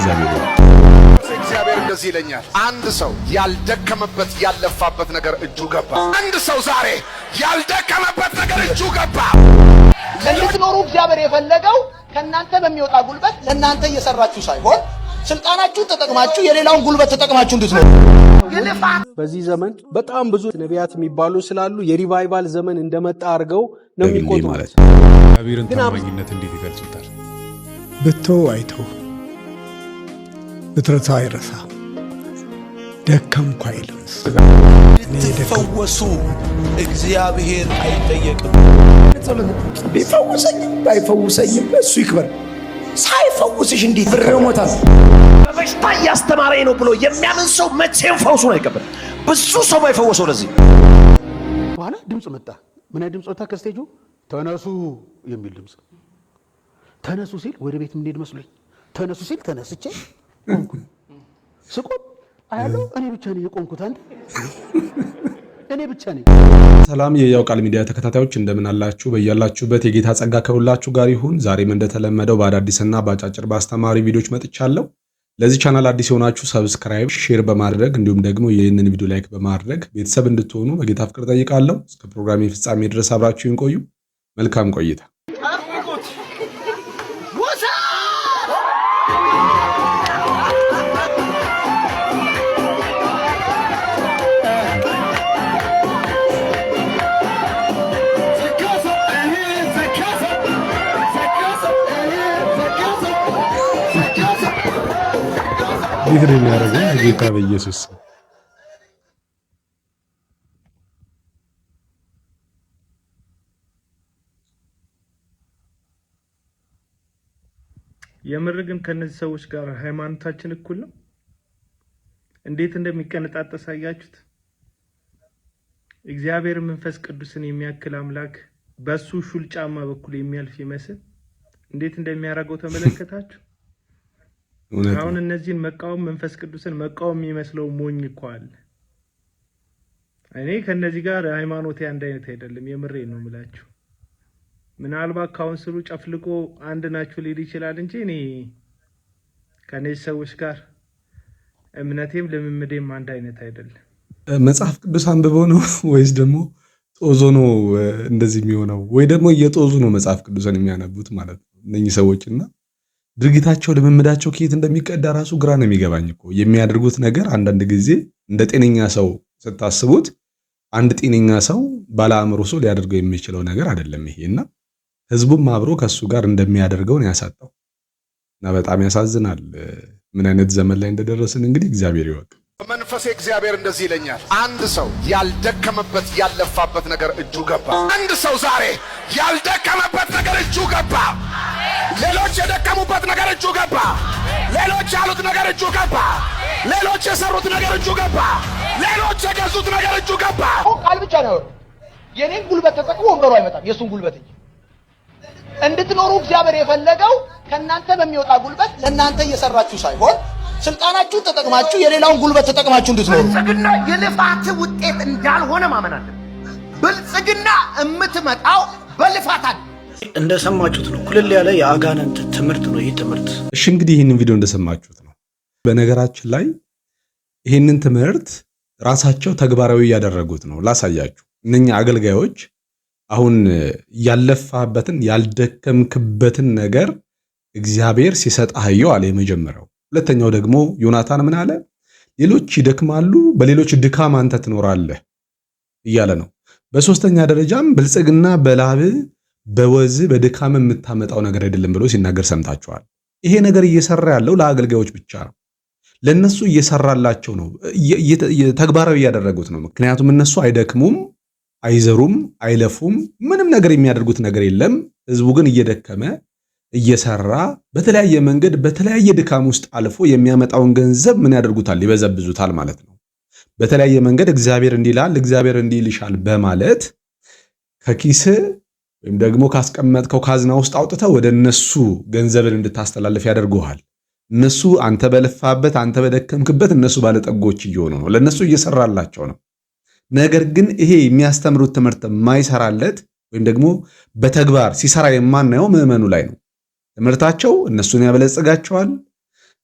እግዚአብሔር እንደዚህ ይለኛል፣ አንድ ሰው ያልደከመበት ያለፋበት ነገር እጁ ገባ። አንድ ሰው ዛሬ ያልደከመበት ነገር እጁ ገባ። እንድትኖሩ እግዚአብሔር የፈለገው ከናንተ በሚወጣ ጉልበት ለናንተ እየሰራችሁ ሳይሆን ስልጣናችሁን ተጠቅማችሁ የሌላውን ጉልበት ተጠቅማችሁ እንድትኖሩ። በዚህ ዘመን በጣም ብዙ ነቢያት የሚባሉ ስላሉ የሪቫይቫል ዘመን እንደመጣ አድርገው ነው የሚቆጥሩት። እግዚአብሔርን ታማኝነት እንዴት ይገልጹታል? ብተው አይተው ብትረሳ አይረሳ ደከምኩ አይልም። ትፈወሱ እግዚአብሔር አይጠየቅም። ቢፈውሰኝ ባይፈውሰኝም እሱ ይክበር። ሳይፈውስሽ እንዴት ብረሞታል? በሽታ ያስተማረኝ ነው ብሎ የሚያምን ሰው መቼም ፈውሱን አይቀበል። ብዙ ሰው ባይፈወሰው ለዚህ በኋላ ድምጽ መጣ። ምን አይነት ድምጽ ወጣ? ከስቴጁ ተነሱ የሚል ድምጽ። ተነሱ ሲል ወደ ቤት ምን ሄድ መስሎኝ ተነሱ ሲል ተነስቼ ቆምኩኝ። ስቆም አያለው እኔ ብቻ ነኝ የቆምኩት። አንተ እኔ ብቻ ነኝ። ሰላም የያው ቃል ሚዲያ ተከታታዮች እንደምን አላችሁ? በእያላችሁበት የጌታ ጸጋ ከሁላችሁ ጋር ይሁን። ዛሬም እንደተለመደው በአዳዲስና በአጫጭር በአስተማሪ ቪዲዮዎች መጥቻለሁ። ለዚህ ቻናል አዲስ የሆናችሁ ሰብስክራይብ፣ ሼር በማድረግ እንዲሁም ደግሞ ይህንን ቪዲዮ ላይክ በማድረግ ቤተሰብ እንድትሆኑ በጌታ ፍቅር ጠይቃለሁ። እስከ ፕሮግራሜ ፍጻሜ ድረስ አብራችሁን ቆዩ። መልካም ቆይታ። ይሄን የሚያደርገው ጌታ በኢየሱስ የምር ግን ከነዚህ ሰዎች ጋር ሃይማኖታችን እኩል ነው? እንዴት እንደሚቀነጣጠስ አያችሁት? እግዚአብሔር መንፈስ ቅዱስን የሚያክል አምላክ በሱ ሹል ጫማ በኩል የሚያልፍ ይመስል እንዴት እንደሚያደርገው ተመለከታችሁ? አሁን እነዚህን መቃወም መንፈስ ቅዱስን መቃወም የሚመስለው ሞኝ እኮ አለ። እኔ ከነዚህ ጋር ሃይማኖቴ አንድ አይነት አይደለም። የምሬ ነው የምላችሁ። ምናልባት ካውንስሉ ጨፍልቆ አንድ ናችሁ ሊል ይችላል እንጂ እኔ ከነዚህ ሰዎች ጋር እምነቴም ልምምዴም አንድ አይነት አይደለም። መጽሐፍ ቅዱስ አንብቦ ነው ወይስ ደግሞ ጦዞ ነው እንደዚህ የሚሆነው? ወይ ደግሞ እየጦዙ ነው መጽሐፍ ቅዱስን የሚያነቡት ማለት ነው እነኚህ ሰዎችና ድርጊታቸው ልምምዳቸው ከየት እንደሚቀዳ ራሱ ግራ ነው የሚገባኝ እኮ። የሚያደርጉት ነገር አንዳንድ ጊዜ እንደ ጤነኛ ሰው ስታስቡት አንድ ጤነኛ ሰው ባለ አእምሮ ሰው ሊያደርገው የሚችለው ነገር አይደለም ይሄና ህዝቡም አብሮ ከሱ ጋር እንደሚያደርገው ነው ያሳጣው እና በጣም ያሳዝናል። ምን አይነት ዘመን ላይ እንደደረስን እንግዲህ እግዚአብሔር ይወቅ። መንፈሴ እግዚአብሔር እንደዚህ ይለኛል፣ አንድ ሰው ያልደከመበት ያለፋበት ነገር እጁ ገባ። አንድ ሰው ዛሬ ያልደከመበት ነገር እጁ ገባ። ሌሎች የደከሙበት ነገር እጁ ገባ። ሌሎች ያሉት ነገር እጁ ገባ። ሌሎች የሰሩት ነገር እጁ ገባ። ሌሎች የገዙት ነገር እጁ ገባ። ቃል ብቻ ነው። የኔን ጉልበት ተጠቅሞ ወንበሩ አይመጣም፣ የሱን ጉልበት እንጂ። እንድትኖሩ እግዚአብሔር የፈለገው ከናንተ በሚወጣ ጉልበት ለናንተ እየሰራችሁ ሳይሆን ስልጣናችሁን ተጠቅማችሁ የሌላውን ጉልበት ተጠቅማችሁ እንድትኖሩ። ብልጽግና የልፋት ውጤት እንዳልሆነ ማመን አለ። ብልጽግና የምትመጣው በልፋት አይደል። እንደሰማችሁት ነው። ኩልል ያለ የአጋንንት ትምህርት ነው ይህ ትምህርት። እሺ እንግዲህ ይህንን ቪዲዮ እንደሰማችሁት ነው። በነገራችን ላይ ይህንን ትምህርት ራሳቸው ተግባራዊ ያደረጉት ነው። ላሳያችሁ። እነኛ አገልጋዮች አሁን ያለፋበትን ያልደከምክበትን ነገር እግዚአብሔር ሲሰጣየው አለ የመጀመሪያው። ሁለተኛው ደግሞ ዮናታን ምን አለ? ሌሎች ይደክማሉ፣ በሌሎች ድካም አንተ ትኖራለህ እያለ ነው። በሶስተኛ ደረጃም ብልጽግና በላብ በወዝ በድካም የምታመጣው ነገር አይደለም ብሎ ሲናገር ሰምታችኋል። ይሄ ነገር እየሰራ ያለው ለአገልጋዮች ብቻ ነው። ለነሱ እየሰራላቸው ነው፣ ተግባራዊ ያደረጉት ነው። ምክንያቱም እነሱ አይደክሙም፣ አይዘሩም፣ አይለፉም፣ ምንም ነገር የሚያደርጉት ነገር የለም። ህዝቡ ግን እየደከመ እየሰራ በተለያየ መንገድ በተለያየ ድካም ውስጥ አልፎ የሚያመጣውን ገንዘብ ምን ያደርጉታል? ይበዘብዙታል ማለት ነው። በተለያየ መንገድ እግዚአብሔር እንዲላል እግዚአብሔር እንዲልሻል በማለት ከኪስ ወይም ደግሞ ካስቀመጥከው ካዝና ውስጥ አውጥተው ወደ እነሱ ገንዘብን እንድታስተላልፍ ያደርጉሃል። እነሱ አንተ በለፋበት አንተ በደከምክበት እነሱ ባለጠጎች እየሆኑ ነው። ለነሱ እየሰራላቸው ነው። ነገር ግን ይሄ የሚያስተምሩት ትምህርት የማይሰራለት ወይም ደግሞ በተግባር ሲሰራ የማናየው ምዕመኑ ላይ ነው። ትምህርታቸው እነሱን ያበለጽጋቸዋል፣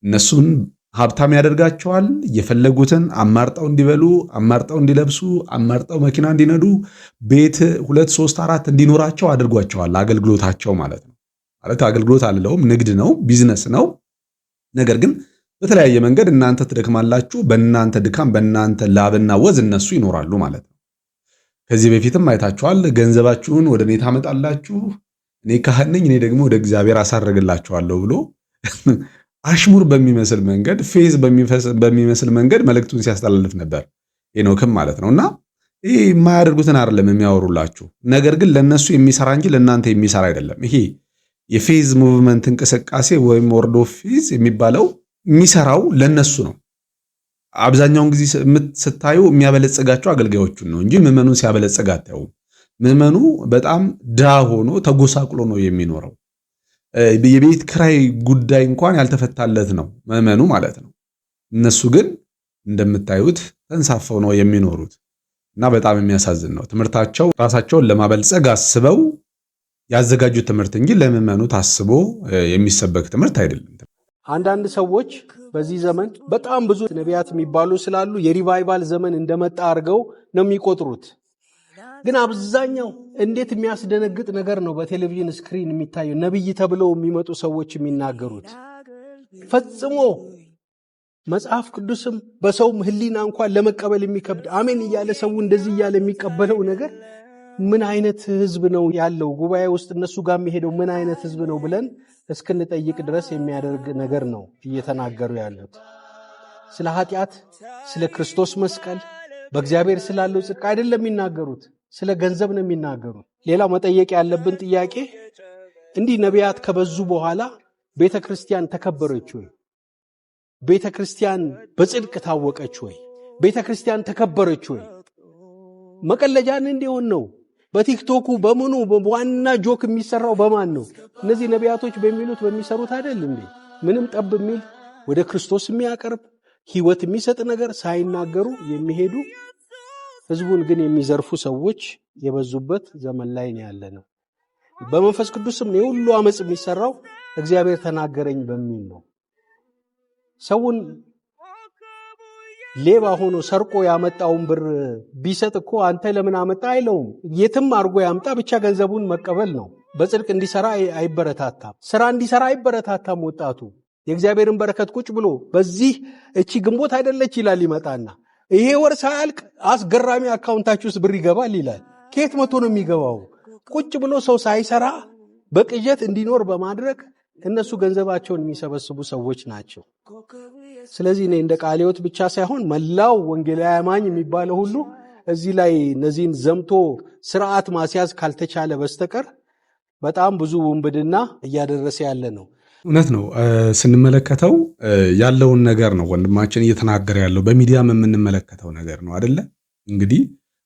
እነሱን ሀብታም ያደርጋቸዋል። የፈለጉትን አማርጠው እንዲበሉ፣ አማርጠው እንዲለብሱ፣ አማርጠው መኪና እንዲነዱ፣ ቤት 2 3 4 እንዲኖራቸው አድርጓቸዋል። አገልግሎታቸው ማለት ነው። ማለት አገልግሎት አልለውም፣ ንግድ ነው፣ ቢዝነስ ነው። ነገር ግን በተለያየ መንገድ እናንተ ትደክማላችሁ፣ በእናንተ ድካም በእናንተ ላብና ወዝ እነሱ ይኖራሉ ማለት ነው። ከዚህ በፊትም አይታችኋል። ገንዘባችሁን ወደ እኔ ታመጣላችሁ፣ እኔ ካህን ነኝ፣ እኔ ደግሞ ወደ እግዚአብሔር አሳርግላችኋለሁ ብሎ አሽሙር በሚመስል መንገድ ፌዝ በሚመስል መንገድ መልእክቱን ሲያስተላልፍ ነበር ሄኖክም ማለት ነውና ይሄ የማያደርጉትን አይደለም የሚያወሩላችሁ። ነገር ግን ለነሱ የሚሰራ እንጂ ለእናንተ የሚሰራ አይደለም። ይሄ የፌዝ ሙቭመንት እንቅስቃሴ ወይም ወርድ ኦፍ ፌዝ የሚባለው የሚሰራው ለነሱ ነው። አብዛኛውን ጊዜ ስታዩ የሚያበለጽጋቸው አገልጋዮቹን ነው እንጂ ምዕመኑን ሲያበለጽግ አታዩም። ምዕመኑ በጣም ድሃ ሆኖ ተጎሳቅሎ ነው የሚኖረው። የቤት ክራይ ጉዳይ እንኳን ያልተፈታለት ነው ምዕመኑ ማለት ነው። እነሱ ግን እንደምታዩት ተንሳፈው ነው የሚኖሩት እና በጣም የሚያሳዝን ነው። ትምህርታቸው ራሳቸውን ለማበልጸግ አስበው ያዘጋጁት ትምህርት እንጂ ለምዕመኑ ታስቦ የሚሰበክ ትምህርት አይደለም። አንዳንድ ሰዎች በዚህ ዘመን በጣም ብዙ ነቢያት የሚባሉ ስላሉ የሪቫይቫል ዘመን እንደመጣ አድርገው ነው የሚቆጥሩት። ግን አብዛኛው እንዴት የሚያስደነግጥ ነገር ነው በቴሌቪዥን ስክሪን የሚታየው ነብይ ተብለው የሚመጡ ሰዎች የሚናገሩት። ፈጽሞ መጽሐፍ ቅዱስም በሰውም ሕሊና እንኳን ለመቀበል የሚከብድ አሜን እያለ ሰው እንደዚህ እያለ የሚቀበለው ነገር ምን አይነት ህዝብ ነው ያለው ጉባኤ ውስጥ እነሱ ጋር የሚሄደው ምን አይነት ህዝብ ነው ብለን እስክንጠይቅ ድረስ የሚያደርግ ነገር ነው እየተናገሩ ያሉት። ስለ ኃጢአት፣ ስለ ክርስቶስ መስቀል፣ በእግዚአብሔር ስላለው ጽድቅ አይደለም የሚናገሩት፣ ስለ ገንዘብ ነው የሚናገሩት። ሌላው መጠየቅ ያለብን ጥያቄ እንዲህ ነቢያት ከበዙ በኋላ ቤተ ክርስቲያን ተከበረች ወይ? ቤተ ክርስቲያን በጽድቅ ታወቀች ወይ? ቤተ ክርስቲያን ተከበረች ወይ? መቀለጃን እንዲሆን ነው። በቲክቶኩ በምኑ ዋና ጆክ የሚሰራው በማን ነው? እነዚህ ነቢያቶች በሚሉት በሚሰሩት አይደል እንዴ? ምንም ጠብ የሚል ወደ ክርስቶስ የሚያቀርብ ህይወት የሚሰጥ ነገር ሳይናገሩ የሚሄዱ ህዝቡን ግን የሚዘርፉ ሰዎች የበዙበት ዘመን ላይ ነው ያለነው። በመንፈስ ቅዱስም ነው ሁሉ አመጽ የሚሰራው እግዚአብሔር ተናገረኝ በሚል ነው። ሰውን ሌባ ሆኖ ሰርቆ ያመጣውን ብር ቢሰጥ እኮ አንተ ለምን አመጣ አይለውም። የትም አርጎ ያምጣ ብቻ ገንዘቡን መቀበል ነው። በጽድቅ እንዲሰራ አይበረታታም። ስራ እንዲሰራ አይበረታታም። ወጣቱ የእግዚአብሔርን በረከት ቁጭ ብሎ በዚህ እቺ ግንቦት አይደለች ይላል ይመጣና ይሄ ወር ሳያልቅ አስገራሚ አካውንታችሁ ውስጥ ብር ይገባል ይላል። ከየት መቶ ነው የሚገባው? ቁጭ ብሎ ሰው ሳይሰራ በቅዠት እንዲኖር በማድረግ እነሱ ገንዘባቸውን የሚሰበስቡ ሰዎች ናቸው። ስለዚህ እኔ እንደ ቃለ ሕይወት ብቻ ሳይሆን መላው ወንጌላዊ አማኝ የሚባለው ሁሉ እዚህ ላይ እነዚህን ዘምቶ ስርዓት ማስያዝ ካልተቻለ በስተቀር በጣም ብዙ ውንብድና እያደረሰ ያለ ነው። እውነት ነው። ስንመለከተው ያለውን ነገር ነው ወንድማችን እየተናገረ ያለው። በሚዲያም የምንመለከተው ነገር ነው አይደለ? እንግዲህ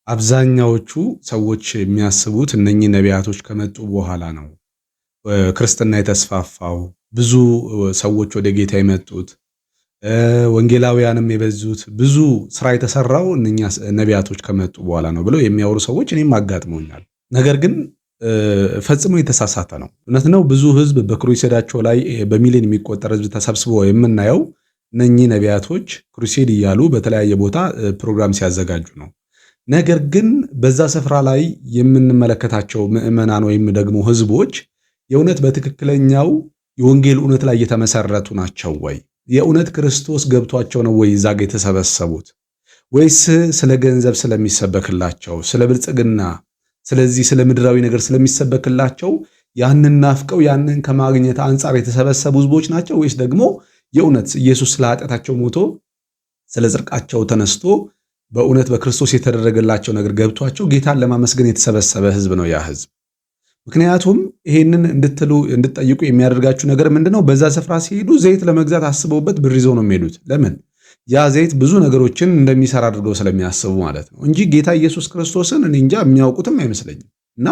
አብዛኛዎቹ ሰዎች የሚያስቡት እነኚህ ነቢያቶች ከመጡ በኋላ ነው ክርስትና የተስፋፋው፣ ብዙ ሰዎች ወደ ጌታ የመጡት፣ ወንጌላውያንም የበዙት፣ ብዙ ስራ የተሰራው እነኛ ነቢያቶች ከመጡ በኋላ ነው ብለው የሚያወሩ ሰዎች እኔም አጋጥሞኛል። ነገር ግን ፈጽሞ የተሳሳተ ነው። እውነት ነው። ብዙ ህዝብ በክሩሴዳቸው ላይ በሚሊዮን የሚቆጠር ህዝብ ተሰብስቦ የምናየው እነኚህ ነቢያቶች ክሩሴድ እያሉ በተለያየ ቦታ ፕሮግራም ሲያዘጋጁ ነው። ነገር ግን በዛ ስፍራ ላይ የምንመለከታቸው ምዕመናን ወይም ደግሞ ህዝቦች የእውነት በትክክለኛው የወንጌል እውነት ላይ የተመሰረቱ ናቸው ወይ? የእውነት ክርስቶስ ገብቷቸው ነው ወይ እዛ ጋ የተሰበሰቡት? ወይስ ስለ ገንዘብ ስለሚሰበክላቸው፣ ስለ ብልጽግና፣ ስለዚህ ስለ ምድራዊ ነገር ስለሚሰበክላቸው ያንን ናፍቀው ያንን ከማግኘት አንጻር የተሰበሰቡ ህዝቦች ናቸው? ወይስ ደግሞ የእውነት ኢየሱስ ስለ ኃጢአታቸው ሞቶ ስለ ጽድቃቸው ተነስቶ በእውነት በክርስቶስ የተደረገላቸው ነገር ገብቷቸው ጌታን ለማመስገን የተሰበሰበ ህዝብ ነው ያ ህዝብ? ምክንያቱም ይሄንን እንድትጠይቁ የሚያደርጋችሁ ነገር ምንድነው? በዛ ስፍራ ሲሄዱ ዘይት ለመግዛት አስበውበት ብር ይዘው ነው የሚሄዱት። ለምን? ያ ዘይት ብዙ ነገሮችን እንደሚሰራ አድርገው ስለሚያስቡ ማለት ነው እንጂ ጌታ ኢየሱስ ክርስቶስን እኔ እንጃ የሚያውቁትም አይመስለኝም። እና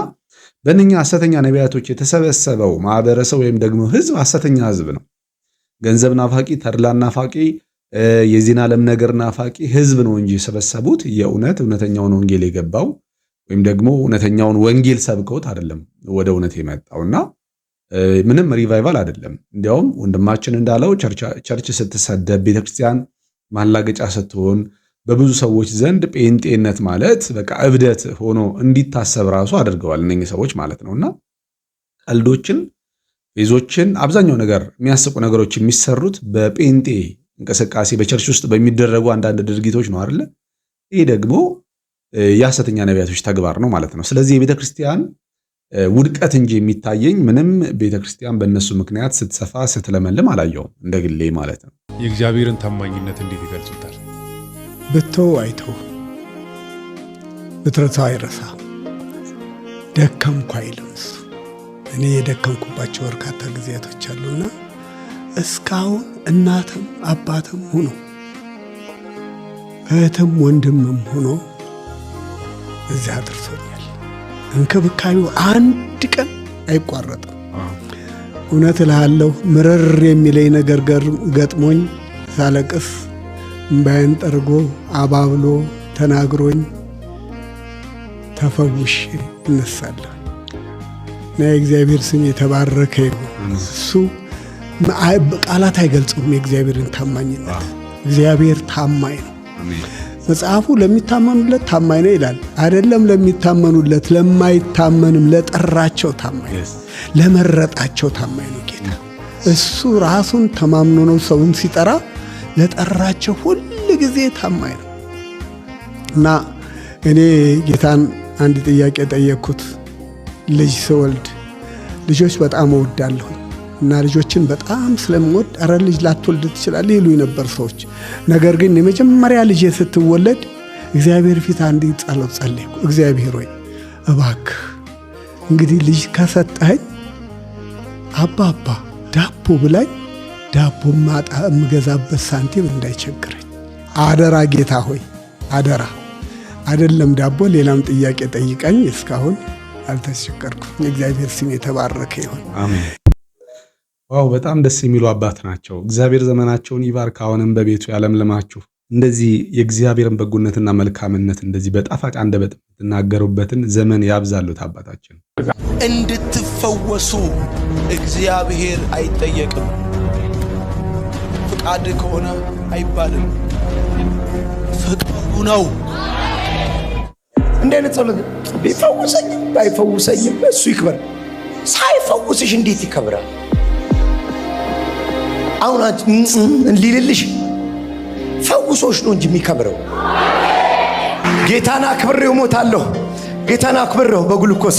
በእነኛ ሐሰተኛ ነቢያቶች የተሰበሰበው ማህበረሰብ ወይም ደግሞ ህዝብ ሐሰተኛ ህዝብ ነው። ገንዘብ ናፋቂ፣ ተድላ ናፋቂ፣ የዚህን ዓለም ነገር ናፋቂ ህዝብ ነው እንጂ የሰበሰቡት እውነተኛውን ወንጌል የገባው ወይም ደግሞ እውነተኛውን ወንጌል ሰብከውት አይደለም ወደ እውነት የመጣውና ምንም ሪቫይቫል አይደለም። እንዲያውም ወንድማችን እንዳለው ቸርች ስትሰደብ ቤተክርስቲያን ማላገጫ ስትሆን በብዙ ሰዎች ዘንድ ጴንጤነት ማለት በቃ እብደት ሆኖ እንዲታሰብ ራሱ አድርገዋል እነኚህ ሰዎች ማለት ነውና ቀልዶችን፣ ፌዞችን፣ አብዛኛው ነገር የሚያስቁ ነገሮች የሚሰሩት በጴንጤ እንቅስቃሴ በቸርች ውስጥ በሚደረጉ አንዳንድ ድርጊቶች ነው አይደል? ይሄ ደግሞ የሐሰተኛ ነቢያቶች ተግባር ነው ማለት ነው። ስለዚህ የቤተክርስቲያን ውድቀት እንጂ የሚታየኝ ምንም ቤተክርስቲያን በእነሱ ምክንያት ስትሰፋ ስትለመልም አላየውም እንደ ግሌ ማለት ነው። የእግዚአብሔርን ታማኝነት እንዴት ይገልጹታል? ብተው አይተው ብትረሳው አይረሳ ደከምኩ አይልም እሱ። እኔ የደከምኩባቸው በርካታ ጊዜያቶች አሉና እስካሁን እናትም አባትም ሆኖ እህትም ወንድምም ሆኖ እዚያ አድርሶኛል። እንክብካቤው አንድ ቀን አይቋረጥም። እውነት እልሃለሁ ምርር የሚለኝ ነገር ገጥሞኝ ሳለቅስ እምባዬን ጠርጎ አባብሎ ተናግሮኝ ተፈውሽ እነሳለሁ እና የእግዚአብሔር ስም የተባረከ ይሁን። እሱ ቃላት አይገልጹም የእግዚአብሔርን ታማኝነት። እግዚአብሔር ታማኝ ነው። መጽሐፉ ለሚታመኑለት ታማኝ ነው ይላል። አይደለም ለሚታመኑለት፣ ለማይታመንም ለጠራቸው ታማኝ ነው። ለመረጣቸው ታማኝ ነው ጌታ። እሱ ራሱን ተማምኖ ነው ሰውን ሲጠራ፣ ለጠራቸው ሁሉ ጊዜ ታማኝ ነው እና እኔ ጌታን አንድ ጥያቄ ጠየቅኩት። ልጅ ስወልድ ልጆች በጣም እወዳለሁ እና ልጆችን በጣም ስለምወድ አረ ልጅ ላትወልድ ትችላለህ ይሉኝ ነበር ሰዎች። ነገር ግን የመጀመሪያ ልጅ ስትወለድ እግዚአብሔር ፊት አንድ ጸሎት ጸለይኩ። እግዚአብሔር ሆይ እባክህ እንግዲህ ልጅ ከሰጠኸኝ አባባ ዳቦ ብላኝ ዳቦ ማጣ የምገዛበት ሳንቲም እንዳይቸግረኝ አደራ ጌታ ሆይ አደራ። አይደለም ዳቦ ሌላም ጥያቄ ጠይቀኝ፣ እስካሁን አልተቸገርኩም። የእግዚአብሔር ስም የተባረከ ይሁን። አሜን። ዋው በጣም ደስ የሚሉ አባት ናቸው። እግዚአብሔር ዘመናቸውን ይባርክ። አሁንም በቤቱ ያለምልማችሁ። እንደዚህ የእግዚአብሔርን በጎነትና መልካምነት እንደዚህ በጣፋጭ አንደበት የምትናገሩበትን ዘመን ያብዛሉት አባታችን። እንድትፈወሱ እግዚአብሔር አይጠየቅም። ፍቃድ ከሆነ አይባልም፣ ፍቅሩ ነው። እንደ አይነት ጸሎት ቢፈውሰኝም ባይፈውሰኝም እሱ ይክበር። ሳይፈውስሽ እንዴት ይከብራል? አሁን እንሊልልሽ ፈውሶሽ ነው እንጂ የሚከብረው። ጌታን አክብሬው ሞታለሁ። ጌታን አክብሬው በግሉኮስ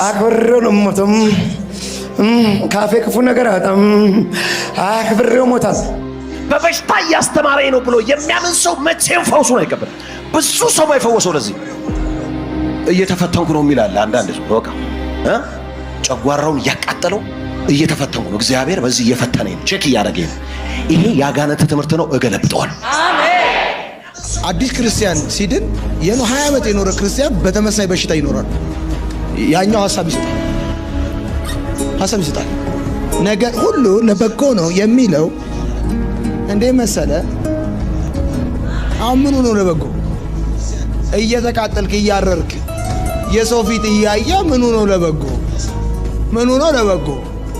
አክብሬው ነው ሞተም ካፌ ክፉ ነገር አጣም አክብሬው ሞታለሁ። በበሽታ እያስተማረኝ ነው ብሎ የሚያምን ሰው መቼም ፈውሱን አይቀበልም። ብዙ ሰው ባይፈወሰው ለዚህ እየተፈተንኩ ነው የሚላል አንዳንድ ሰው በቃ ጨጓራውን እያቃጠለው እየተፈተንኩ ነው፣ እግዚአብሔር በዚህ እየፈተነኝ ነው፣ ቼክ እያደረገኝ ነው። ይሄ ያጋነንት ትምህርት ነው፣ እገለብጠዋለሁ። አዲስ ክርስቲያን ሲድን 20 ዓመት የኖረ ክርስቲያን በተመሳሳይ በሽታ ይኖራል። ያኛው ሐሳብ ይሰጣል። ነገር ሁሉ ለበጎ ነው የሚለው እንደ መሰለ አሁን ምኑ ነው ለበጎ? እየተቃጠልክ እያረርክ የሰው ፊት እያየ ምኑ ነው ለበጎ? ምኑ ነው ለበጎ?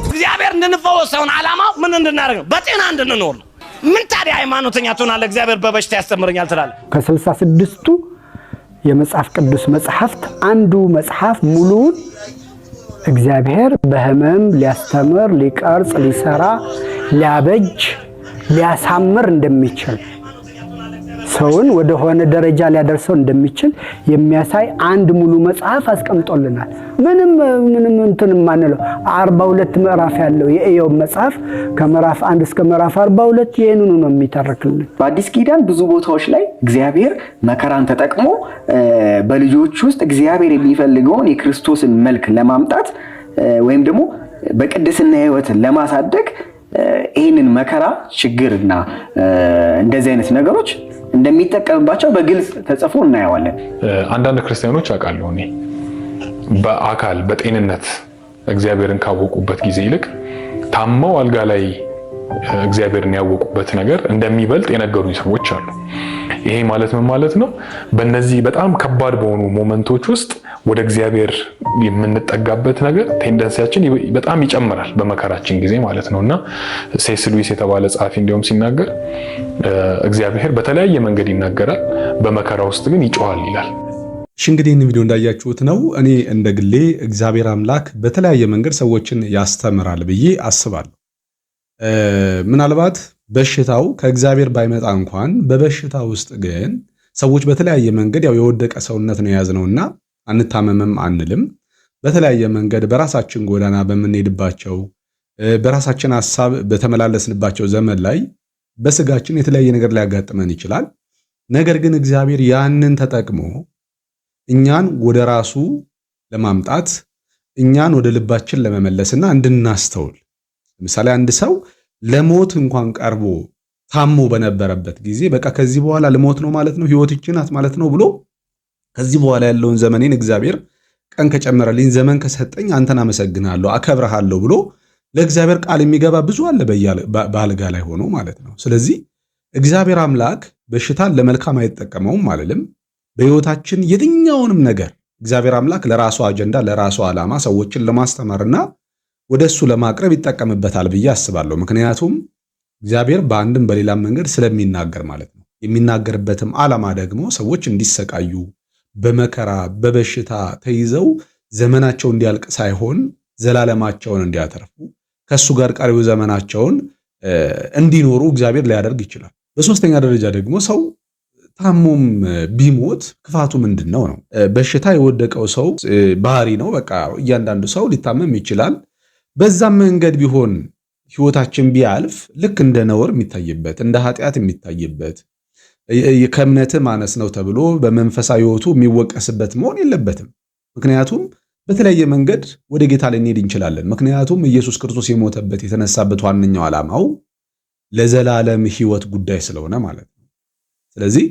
እግዚአብሔር እንድንፈወሰውን ዓላማው ምን እንድናደርግ ነው? በጤና እንድንኖር ነው። ምን ታዲያ ሃይማኖተኛ ትሆናለህ? እግዚአብሔር በበሽታ ያስተምረኛል ትላለህ? ከ66ቱ የመጽሐፍ ቅዱስ መጽሐፍት አንዱ መጽሐፍ ሙሉውን እግዚአብሔር በህመም ሊያስተምር፣ ሊቀርጽ፣ ሊሰራ፣ ሊያበጅ፣ ሊያሳምር እንደሚችል ሰውን ወደ ሆነ ደረጃ ሊያደርሰው እንደሚችል የሚያሳይ አንድ ሙሉ መጽሐፍ አስቀምጦልናል። ምንም እንትን ማንለው 42 ምዕራፍ ያለው የኢዮብ መጽሐፍ ከምዕራፍ 1 እስከ ምዕራፍ 42 ይሄንኑ ነው የሚተርክልን። በአዲስ ኪዳን ብዙ ቦታዎች ላይ እግዚአብሔር መከራን ተጠቅሞ በልጆች ውስጥ እግዚአብሔር የሚፈልገውን የክርስቶስን መልክ ለማምጣት ወይም ደግሞ በቅድስና ህይወት ለማሳደግ ይሄንን መከራ ችግርና እንደዚህ አይነት ነገሮች እንደሚጠቀምባቸው በግልጽ ተጽፎ እናያለን። አንዳንድ ክርስቲያኖች አውቃለሁ እኔ በአካል በጤንነት እግዚአብሔርን ካወቁበት ጊዜ ይልቅ ታመው አልጋ ላይ እግዚአብሔርን ያወቁበት ነገር እንደሚበልጥ የነገሩኝ ሰዎች አሉ። ይሄ ማለት ምን ማለት ነው? በእነዚህ በጣም ከባድ በሆኑ ሞመንቶች ውስጥ ወደ እግዚአብሔር የምንጠጋበት ነገር ቴንደንሲያችን በጣም ይጨምራል በመከራችን ጊዜ ማለት ነውና ሴስ ሉዊስ የተባለ ጸሐፊ እንዲሁም ሲናገር እግዚአብሔር በተለያየ መንገድ ይናገራል፣ በመከራ ውስጥ ግን ይጮሃል ይላል። እሺ እንግዲህ ይህን ቪዲዮ እንዳያችሁት ነው። እኔ እንደ ግሌ እግዚአብሔር አምላክ በተለያየ መንገድ ሰዎችን ያስተምራል ብዬ አስባለሁ። ምናልባት በሽታው ከእግዚአብሔር ባይመጣ እንኳን በበሽታ ውስጥ ግን ሰዎች በተለያየ መንገድ ያው የወደቀ ሰውነት ነው የያዝነውና አንታመምም አንልም። በተለያየ መንገድ በራሳችን ጎዳና በምንሄድባቸው በራሳችን ሐሳብ በተመላለስንባቸው ዘመን ላይ በስጋችን የተለያየ ነገር ሊያጋጥመን ይችላል። ነገር ግን እግዚአብሔር ያንን ተጠቅሞ እኛን ወደ ራሱ ለማምጣት እኛን ወደ ልባችን ለመመለስና እንድናስተውል ለምሳሌ አንድ ሰው ለሞት እንኳን ቀርቦ ታሞ በነበረበት ጊዜ በቃ ከዚህ በኋላ ልሞት ነው ማለት ነው፣ ህይወት ይህች ናት ማለት ነው ብሎ ከዚህ በኋላ ያለውን ዘመኔን እግዚአብሔር ቀን ከጨመረልኝ ዘመን ከሰጠኝ አንተን አመሰግናለሁ አከብረሃለሁ ብሎ ለእግዚአብሔር ቃል የሚገባ ብዙ አለ በአልጋ ላይ ሆኖ ማለት ነው። ስለዚህ እግዚአብሔር አምላክ በሽታን ለመልካም አይጠቀመውም አልልም። በህይወታችን የትኛውንም ነገር እግዚአብሔር አምላክ ለራሱ አጀንዳ ለራሱ ዓላማ ሰዎችን ለማስተማርና ወደሱ ለማቅረብ ይጠቀምበታል ብዬ አስባለሁ። ምክንያቱም እግዚአብሔር በአንድም በሌላም መንገድ ስለሚናገር ማለት ነው። የሚናገርበትም ዓላማ ደግሞ ሰዎች እንዲሰቃዩ በመከራ በበሽታ ተይዘው ዘመናቸው እንዲያልቅ ሳይሆን ዘላለማቸውን እንዲያተርፉ ከሱ ጋር ቀሪው ዘመናቸውን እንዲኖሩ እግዚአብሔር ሊያደርግ ይችላል። በሶስተኛ ደረጃ ደግሞ ሰው ታሞም ቢሞት ክፋቱ ምንድነው ነው? በሽታ የወደቀው ሰው ባህሪ ነው። በቃ እያንዳንዱ ሰው ሊታመም ይችላል። በዛም መንገድ ቢሆን ህይወታችን ቢያልፍ ልክ እንደ ነውር የሚታይበት እንደ ኃጢአት የሚታይበት ከእምነት ማነስ ነው ተብሎ በመንፈሳዊ ህይወቱ የሚወቀስበት መሆን የለበትም። ምክንያቱም በተለያየ መንገድ ወደ ጌታ ልንሄድ እንችላለን። ምክንያቱም ኢየሱስ ክርስቶስ የሞተበት የተነሳበት ዋነኛው ዓላማው ለዘላለም ህይወት ጉዳይ ስለሆነ ማለት ነው። ስለዚህ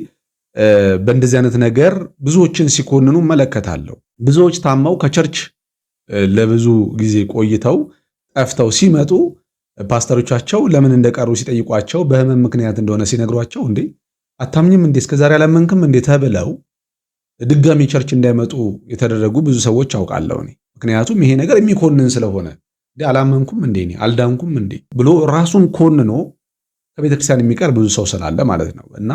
በእንደዚህ አይነት ነገር ብዙዎችን ሲኮንኑ መለከታለሁ። ብዙዎች ታመው ከቸርች ለብዙ ጊዜ ቆይተው ጠፍተው ሲመጡ ፓስተሮቻቸው ለምን እንደቀሩ ሲጠይቋቸው በህመም ምክንያት እንደሆነ ሲነግሯቸው እንዴ አታምኝም እንዴ እስከዛሬ አላመንክም እንዴ ተብለው ድጋሚ ቸርች እንዳይመጡ የተደረጉ ብዙ ሰዎች አውቃለሁ እኔ። ምክንያቱም ይሄ ነገር የሚኮንን ስለሆነ እንዴ አላመንኩም እንዴ እኔ አልዳንኩም እንዴ ብሎ ራሱን ኮንኖ ከቤተክርስቲያን የሚቀር ብዙ ሰው ስላለ ማለት ነው። እና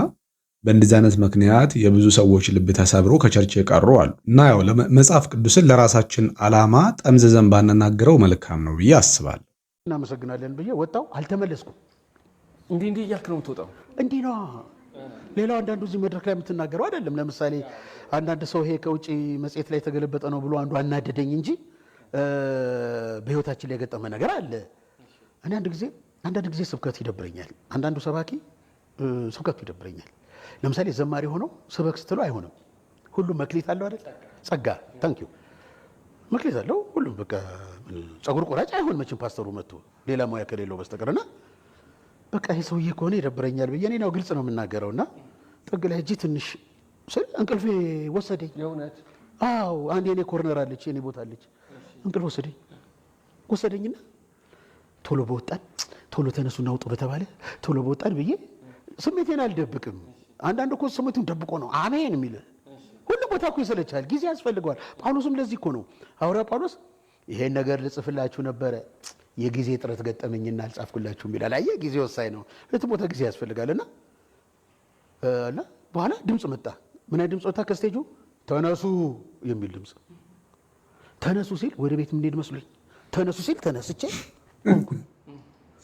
በእንደዚህ አይነት ምክንያት የብዙ ሰዎች ልብ ተሰብሮ ከቸርች የቀሩ አሉ። እና ያው መጽሐፍ ቅዱስን ለራሳችን ዓላማ ጠምዝዘን ባንናገረው መልካም ነው ብዬ አስባለሁ። እናመሰግናለን ብዬ ወጣው አልተመለስኩም። እንዲህ እያልክ ነው የምትወጣው? እንዲህ ነው። ሌላው አንዳንዱ እዚህ መድረክ ላይ የምትናገረው አይደለም። ለምሳሌ አንዳንድ ሰው ይሄ ከውጪ መጽሔት ላይ የተገለበጠ ነው ብሎ አንዱ አናደደኝ እንጂ በህይወታችን ላይ የገጠመ ነገር አለ። እኔ አንዳንድ ጊዜ ስብከት ይደብረኛል። አንዳንዱ ሰባኪ ስብከቱ ይደብረኛል። ለምሳሌ ዘማሪ ሆኖ ስበክ ስትለው አይሆንም። ሁሉም መክሊት አለው አይደል? ጸጋ ታንኪዩ መክሊት አለው ሁሉም። በቃ ጸጉር ቆራጭ አይሆን መቼም ፓስተሩ መጥቶ ሌላ ሙያ ከሌለው በስተቀርና በቃ ይሄ ሰውዬ ከሆነ ይደብረኛል ብዬ እኔ ነው ግልጽ ነው የምናገረውና ጥግ ላይ እጂ ትንሽ ስል እንቅልፌ ወሰደኝ። የእውነት አዎ፣ አንድ የኔ ኮርነር አለች፣ የኔ ቦታ አለች። እንቅልፍ ወሰደኝና ቶሎ በወጣን ቶሎ ተነሱና ውጡ በተባለ ቶሎ በወጣን ብዬ ስሜቴን አልደብቅም። አንዳንድ እኮ ስሜቱን ደብቆ ነው አሜን የሚል ሁሉ ቦታ እኮ ይሰለቻል፣ ጊዜ ያስፈልገዋል። ጳውሎስም ለዚህ እኮ ነው ሐዋርያ ጳውሎስ ይሄን ነገር ልጽፍላችሁ ነበረ የጊዜ ጥረት ገጠመኝና አልጻፍኩላችሁም ይላል። አየህ ጊዜ ወሳኝ ነው። ሁለት ቦታ ጊዜ ያስፈልጋልና በኋላ ድምፅ መጣ። ምን አይነት ድምፅ ወጣ ከስቴጁ? ተነሱ የሚል ድምፅ። ተነሱ ሲል ወደ ቤት የምንሄድ መስሎኝ ተነሱ ሲል ተነስቼ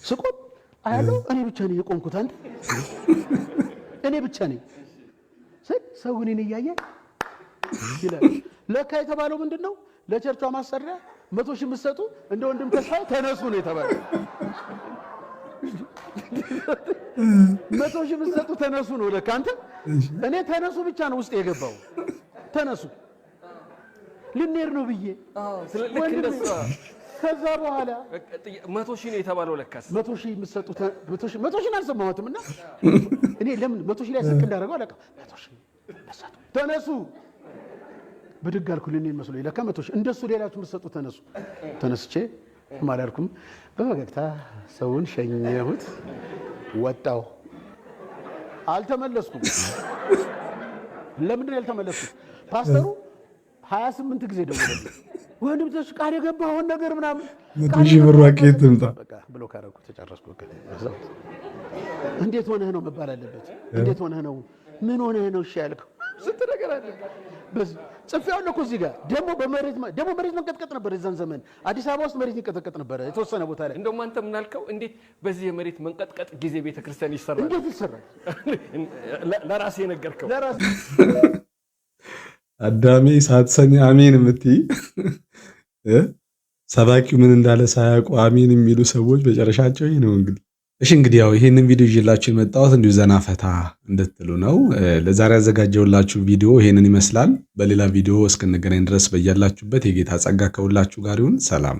ስቆም አያለው እኔ ብቻ ነኝ የቆምኩት። አንተ እኔ ብቻ ነኝ። ሰው እኔን እያየ ይላል። ለካ የተባለው ምንድነው? ለቸርቿ ማሰሪያ 100 ሺህ የምትሰጡ እንደ ወንድም ተስፋዬ ተነሱ ነው የተባለው። 100 ሺህ የምትሰጡ ተነሱ ነው ለካ። አንተ እኔ ተነሱ ብቻ ነው ውስጥ የገባው። ተነሱ ልንሄድ ነው ብዬ ከዛ በኋላ 100 ሺህ ነው የተባለው። ለካስ 100 ሺህ የምትሰጡ 100 ሺህ አልሰማሁትም። እና እኔ ለምን 100 ሺህ ላይ ስቅ እንዳደረገው አለቃ 100 ሺህ ተነሱ ብድግ አልኩ። ልንሄድ መስሎኝ ለካ 100 ሺህ እንደሱ ሌላችሁ የምትሰጡ ተነሱ። ተነስቼ ማላልኩም በፈገግታ ሰውን ሸኘሁት፣ ወጣው። አልተመለስኩም። ለምንድን ነው ያልተመለስኩት? ፓስተሩ 28 ጊዜ ደወለልኝ። ወንድም ተሽ ቃል የገባውን ነገር ምናምን 100,000 ብር ዋቄት ትምጣ በቃ ብሎ ካረኩ ተጨረስኩ። እንዴት ሆነህ ነው መባል አለበት። እንዴት ሆነህ ነው ምን ሆነህ ነው እሺ ያልከው ስንት ነገር አለ። በዚህ ጽፌዋለሁ እኮ እዚህ ጋር ደግሞ መሬት መንቀጥቀጥ ነበር። የዛን ዘመን አዲስ አበባ ውስጥ መሬት ይንቀጥቀጥ ነበር የተወሰነ ቦታ ላይ። እንደውም አንተ ምን አልከው? እንዴት በዚህ የመሬት መንቀጥቀጥ ጊዜ ቤተክርስቲያን ይሰራል? እንዴት ይሰራል? ለራሴ ነገርከው። አዳሜ ሳትሰሚ አሜን የምትይ ሰባኪው ምን እንዳለ ሳያውቁ አሜን የሚሉ ሰዎች መጨረሻቸው ይህ ነው እንግዲህ። እሺ እንግዲህ ያው ይሄንን ቪዲዮ ይዤላችሁ የመጣሁት እንዲሁ ዘና ፈታ እንድትሉ ነው። ለዛሬ ያዘጋጀሁላችሁ ቪዲዮ ይሄንን ይመስላል። በሌላ ቪዲዮ እስክንገናኝ ድረስ በያላችሁበት የጌታ ጸጋ ከሁላችሁ ጋር ይሁን። ሰላም